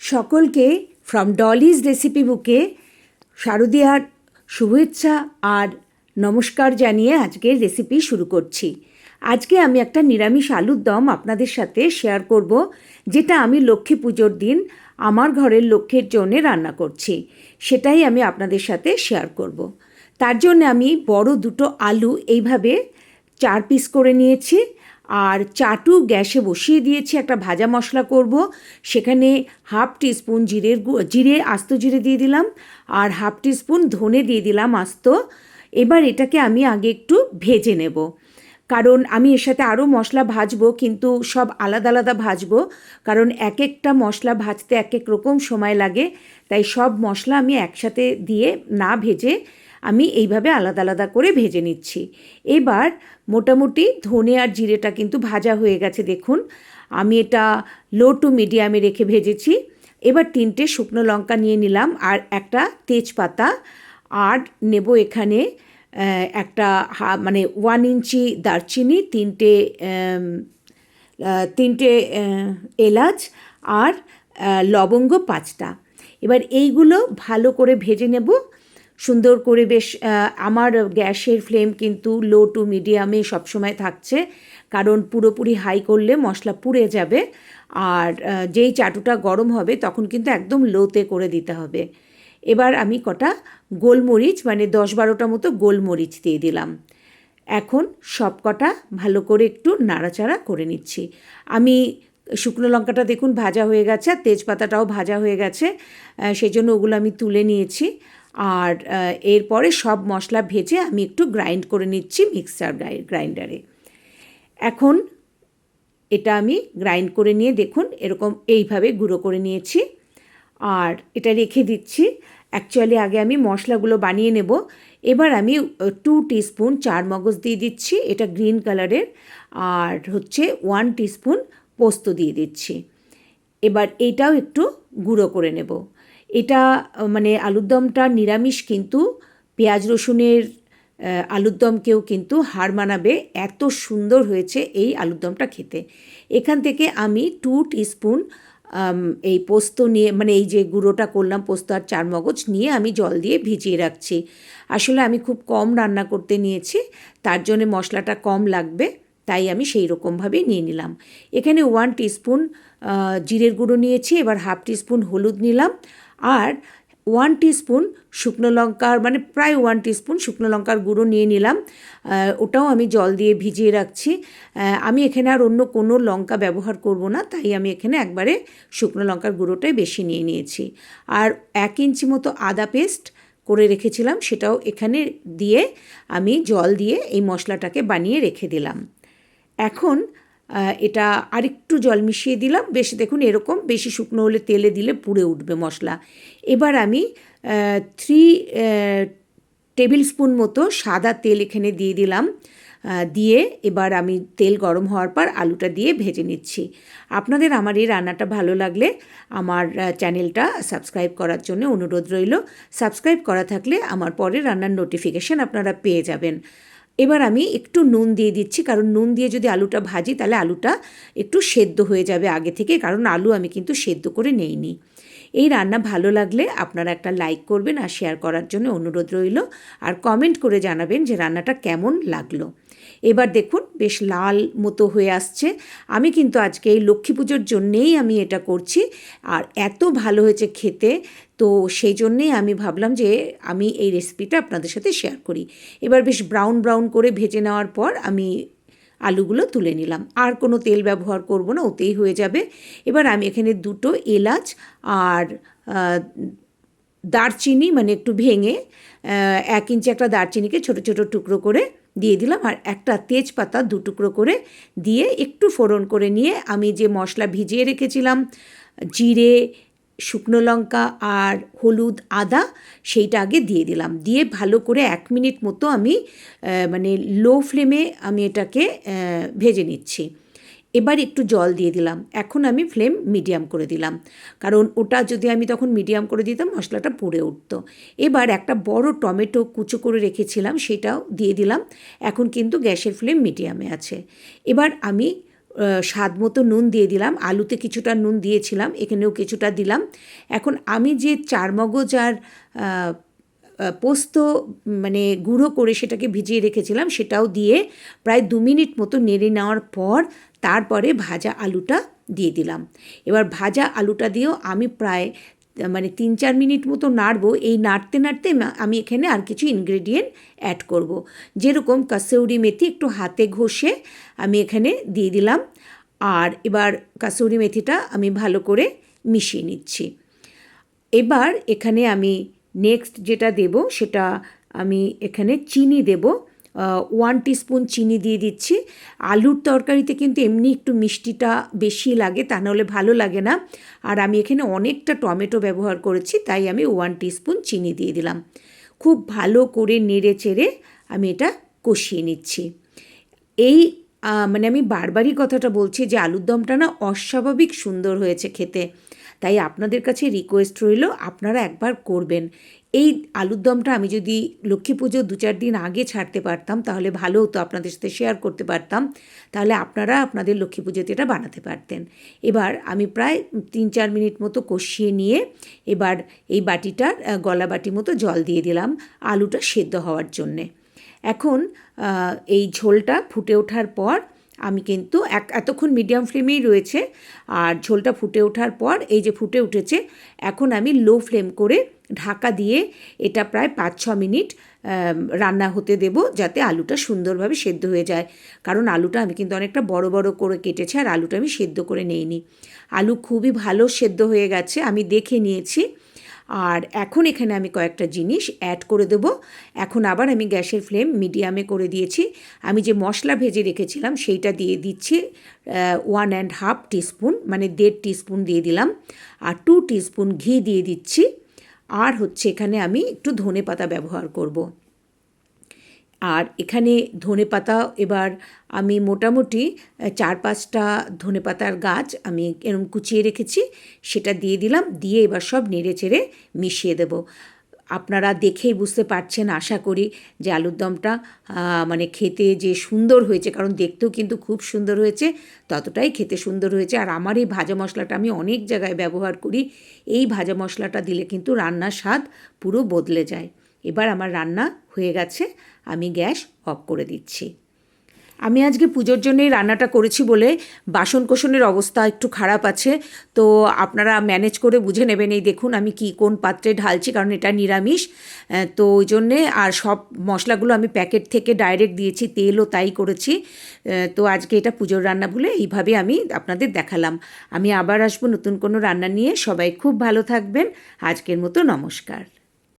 সকলকে from Dolly's recipe বুকে শারদীয়ার শুভেচ্ছা আর নমস্কার জানিয়ে আজকের রেসিপি শুরু করছি। আজকে আমি একটা নিরামিষ আলুর দম আপনাদের সাথে শেয়ার করব, যেটা আমি লক্ষ্মী পুজোর দিন আমার ঘরের লক্ষ্মীর জন্য রান্না করছি। সেটাই আমি আপনাদের সাথে শেয়ার করব। তার জন্য আমি বড় দুটো আলু এইভাবে 4 পিস করে নিয়েছি, আর চাটু গ্যাসে বসিয়ে দিয়েছি। একটা ভাজা মশলা করব, সেখানে হাফ টিস্পুন জিরে আস্ত জিরে দিয়ে দিলাম, আর হাফ টিস্পুন ধনে দিয়ে দিলাম আস্ত। এবার এটাকে আমি আগে একটু ভেজে নেব, কারণ আমি এর সাথে আরও মশলা ভাজবো, কিন্তু সব আলাদা আলাদা ভাজবো, কারণ এক একটা মশলা ভাজতে এক এক রকম সময় লাগে। তাই সব মশলা আমি একসাথে দিয়ে না ভেজে আমি এইভাবে আলাদা আলাদা করে ভেজে নিচ্ছি। এবার মোটামুটি ধনে আর জিরেটা কিন্তু ভাজা হয়ে গেছে, দেখুন। আমি এটা লো টু মিডিয়ামে রেখে ভেজেছি। এবার 3টে শুকনো লঙ্কা নিয়ে নিলাম, আর একটা তেজপাতা, আর নেব এখানে একটা মানে 1 ইঞ্চি দারচিনি, তিনটে এলাচ, আর লবঙ্গ 5টা। এবার এইগুলো ভালো করে ভেজে নেব সুন্দর করে। বেশ আমার গ্যাসের ফ্লেম কিন্তু লো টু মিডিয়ামে সবসময় থাকছে, কারণ পুরোপুরি হাই করলে মশলা পুড়ে যাবে, আর যেই চাটুটা গরম হবে তখন কিন্তু একদম লোতে করে দিতে হবে। এবার আমি কটা গোলমরিচ, মানে 10-12টা মতো গোলমরিচ দিয়ে দিলাম। এখন সব কটা ভালো করে একটু নাড়াচাড়া করে নিচ্ছি। আমি শুকনো লঙ্কাটা দেখুন ভাজা হয়ে গেছে, আর তেজপাতাটাও ভাজা হয়ে গেছে, সেই জন্য ওগুলো আমি তুলে নিয়েছি। আর এরপরে সব মশলা ভেজে আমি একটু গ্রাইন্ড করে নিচ্ছি মিক্সার গ্রাইন্ডারে। এখন এটা আমি গ্রাইন্ড করে নিয়ে দেখুন এরকম এইভাবে গুঁড়ো করে নিয়েছি, আর এটা রেখে দিচ্ছি। অ্যাকচুয়ালি আগে আমি মশলাগুলো বানিয়ে নেব। এবার আমি 2 টিস্পুন চারমগজ দিয়ে দিচ্ছি, এটা গ্রিন কালারের, আর হচ্ছে 1 টিস্পুন পোস্ত দিয়ে দিচ্ছি। এবার এইটাও একটু গুঁড়ো করে নেব। এটা মানে আলুর দমটা নিরামিষ, কিন্তু পেঁয়াজ রসুনের আলুর দমকেও কিন্তু হার মানাবে, এত সুন্দর হয়েছে এই আলুর দমটা খেতে। এখান থেকে আমি 2 টিস্পুন এই পোস্ত নিয়ে, মানে এই যে গুঁড়োটা করলাম পোস্ত আর চারমগজ নিয়ে, আমি জল দিয়ে ভিজিয়ে রাখছি। আসলে আমি খুব কম রান্না করতে নিয়েছি, তার জন্য মশলাটা কম লাগবে, তাই আমি সেই রকমভাবেই নিয়ে নিলাম। এখানে 1 টিস্পুন জিরের গুঁড়ো নিয়েছি, এবার হাফ টিস্পুন হলুদ নিলাম, আর 1 টিস্পুন শুকনো লঙ্কার, মানে প্রায় 1 টিস্পুন শুকনো লঙ্কার গুঁড়ো নিয়ে নিলাম। ওটাও আমি জল দিয়ে ভিজিয়ে রাখছি। আমি এখানে আর অন্য কোনো লঙ্কা ব্যবহার করব না, তাই আমি এখানে একবারে শুকনো লঙ্কার গুঁড়োটাই বেশি নিয়ে নিয়েছি। আর 1 ইঞ্চি মতো আদা পেস্ট করে রেখেছিলাম, সেটাও এখানে দিয়ে আমি জল দিয়ে এই মশলাটাকে বানিয়ে রেখে দিলাম। এখন এটা আরেকটু জল মিশিয়ে দিলাম, বেশি দেখুন এরকম বেশি শুকনো হলে তেলে দিলে পুড়ে উঠবে মশলা। এবার আমি 3 টেবিল স্পুন মতো সাদা তেল এখানে দিয়ে দিলাম। দিয়ে এবার আমি তেল গরম হওয়ার পর আলুটা দিয়ে ভেজে নিচ্ছি। আপনাদের আমার এই রান্নাটা ভালো লাগলে আমার চ্যানেলটা সাবস্ক্রাইব করার জন্য অনুরোধ রইল। সাবস্ক্রাইব করা থাকলে আমার পরে রান্নার নোটিফিকেশান আপনারা পেয়ে যাবেন। এবার আমি একটু নুন দিয়ে দিচ্ছি, কারণ নুন দিয়ে যদি আলুটা ভাজি তাহলে আলুটা একটু সেদ্ধ হয়ে যাবে আগে থেকে, কারণ আলু আমি কিন্তু সেদ্ধ করে নেইনি। এই রান্না ভালো লাগলে আপনারা একটা লাইক করবেন, আর শেয়ার করার জন্য অনুরোধ রইল, আর কমেন্ট করে জানাবেন যে রান্নাটা কেমন লাগলো। এবার দেখুন বেশ লাল মতো হয়ে আসছে। আমি কিন্তু আজকে এই লক্ষ্মী পুজোর জন্যেই আমি এটা করছি, আর এত ভালো হয়েছে খেতে, তো সেই জন্যেই আমি ভাবলাম যে আমি এই রেসিপিটা আপনাদের সাথে শেয়ার করি। এবার বেশ ব্রাউন ব্রাউন করে ভেজে নেওয়ার পর আমি আলুগুলো তুলে নিলাম, আর কোনো তেল ব্যবহার করব না, ওতেই হয়ে যাবে। এবার আমি এখানে 2টো এলাচ আর দারচিনি, মানে একটু ভেঙে 1 ইঞ্চি একটা দারচিনিকে ছোটো ছোটো টুকরো করে দিয়ে দিলাম, আর একটা তেজপাতা 2 টুকরো করে দিয়ে একটু ফোড়ন করে নিয়ে আমি যে মশলা ভিজিয়ে রেখেছিলাম, জিরে, শুকনো লঙ্কা আর হলুদ, আদা, সেইটা আগে দিয়ে দিলাম। দিয়ে ভালো করে 1 মিনিট মতো আমি মানে লো ফ্লেমে আমি এটাকে ভেজে নিচ্ছি। এবার একটু জল দিয়ে দিলাম। এখন আমি ফ্লেম মিডিয়াম করে দিলাম, কারণ ওটা যদি আমি তখন মিডিয়াম করে দিতাম মশলাটা পুড়ে উঠত। এবার একটা বড় টমেটো কুচো করে রেখেছিলাম, সেটাও দিয়ে দিলাম। এখন কিন্তু গ্যাসের ফ্লেম মিডিয়ামে আছে। এবার আমি স্বাদ মতো নুন দিয়ে দিলাম, আলুতে কিছুটা নুন দিয়েছিলাম, এখানেও কিছুটা দিলাম। এখন আমি যে চারমগজ আর পোস্ত মানে গুঁড়ো করে সেটাকে ভিজিয়ে রেখেছিলাম সেটাও দিয়ে প্রায় 2 মিনিট মতো নেড়ে নেওয়ার পর তারপরে ভাজা আলুটা দিয়ে দিলাম। এবার ভাজা আলুটা দিয়েও আমি প্রায় মানে 3-4 মিনিট মতো নাড়বো। এই নাড়তে নাড়তে আমি এখানে আর কিছু ইনগ্রেডিয়েন্ট অ্যাড করব। যেরকম কাসৌরি মেথি একটু হাতে ঘষে আমি এখানে দিয়ে দিলাম, আর এবার কাসৌরি মেথিটা আমি ভালো করে মিশিয়ে নিচ্ছি। এবার এখানে আমি নেক্সট যেটা দেব সেটা আমি এখানে চিনি দেব, 1 টিস্পুন চিনি দিয়ে দিচ্ছি। আলুর তরকারিতে কিন্তু এমনি একটু মিষ্টিটা বেশি লাগে, তা নাহলে ভালো লাগে না। আর আমি এখানে অনেকটা টমেটো ব্যবহার করেছি, তাই আমি 1 টিস্পুন চিনি দিয়ে দিলাম। খুব ভালো করে নেড়ে চেড়ে আমি এটা কষিয়ে নিচ্ছি। এই মানে আমি বারবারই কথাটা বলছি যে আলুর দমটা না অস্বাভাবিক সুন্দর হয়েছে খেতে। তাই আপনাদের কাছে রিকোয়েস্ট রইল আপনারা একবার করবেন। এই আলুর দমটা আমি যদি লক্ষ্মী পুজো 2-4 দিন আগে ছাড়তে পারতাম তাহলে ভালো হতো, আপনাদের সাথে শেয়ার করতে পারতাম, তাহলে আপনারা আপনাদের লক্ষ্মী পুজোতে এটা বানাতে পারতেন। এবার আমি প্রায় 3-4 মিনিট মতো কষিয়ে নিয়ে এবার এই বাটিটার গলা বাটি মতো জল দিয়ে দিলাম আলুটা সেদ্ধ হওয়ার জন্যে। এখন এই ঝোলটা ফুটে ওঠার পর আমি কিন্তু এতক্ষণ মিডিয়াম ফ্লেমেই রয়েছে, আর ঝোলটা ফুটে ওঠার পর এই যে ফুটে উঠেছে, এখন আমি লো ফ্লেম করে ঢাকা দিয়ে এটা প্রায় 5-6 মিনিট রান্না হতে দেব, যাতে আলুটা সুন্দরভাবে সেদ্ধ হয়ে যায়। কারণ আলুটা আমি কিন্তু অনেকটা বড় বড় করে কেটেছি, আর আলুটা আমি সেদ্ধ করে নেইনি। আলু খুবই ভালো সেদ্ধ হয়ে গেছে, আমি দেখে নিয়েছি। আর এখন এখানে আমি কয়েকটা জিনিস অ্যাড করে দেব। এখন আবার আমি গ্যাসের ফ্লেম মিডিয়ামে করে দিয়েছি। আমি যে মশলা ভেজে রেখেছিলাম সেইটা দিয়ে দিচ্ছি 1.5 টিস্পুন, মানে 1.5 টিস্পুন দিয়ে দিলাম। আর 2 টিস্পুন ঘি দিয়ে দিচ্ছি। আর হচ্ছে এখানে আমি একটু ধনেপাতা ব্যবহার করব। আর এখানে ধনেপাতা এবার আমি মোটামুটি 4-5টা ধনেপাতার গাছ আমি এরকম কুচিয়ে রেখেছি, সেটা দিয়ে দিলাম। দিয়ে এবার সব নেড়ে চেড়ে মিশিয়ে দেব। আপনারা দেখেই বুঝতে পারছেন আশা করি যে আলুর দমটা মানে খেতে যে সুন্দর হয়েছে, কারণ দেখতেও কিন্তু খুব সুন্দর হয়েছে, ততটাই খেতে সুন্দর হয়েছে। আর আমার এই ভাজা মশলাটা আমি অনেক জায়গায় ব্যবহার করি, এই ভাজা মশলাটা দিলে কিন্তু রান্নার স্বাদ পুরো বদলে যায়। এবার আমার রান্না হয়ে গেছে, আমি গ্যাস অফ করে দিচ্ছি। আমি আজকে পুজোর জন্যই রান্নাটা করেছি বলে বাসন কোসনের অবস্থা একটু খারাপ আছে, তো আপনারা ম্যানেজ করে বুঝে নেবেন। এই দেখুন আমি কোন পাত্রে ঢালছি, কারণ এটা নিরামিষ, তো ওই জন্যে। আর সব মশলাগুলো আমি প্যাকেট থেকে ডাইরেক্ট দিয়েছি, তেলও তাই করেছি। তো আজকে এটা পুজোর রান্না বলে এইভাবে আমি আপনাদের দেখালাম। আমি আবার আসবো নতুন কোনো রান্না নিয়ে। সবাই খুব ভালো থাকবেন। আজকের মতো নমস্কার।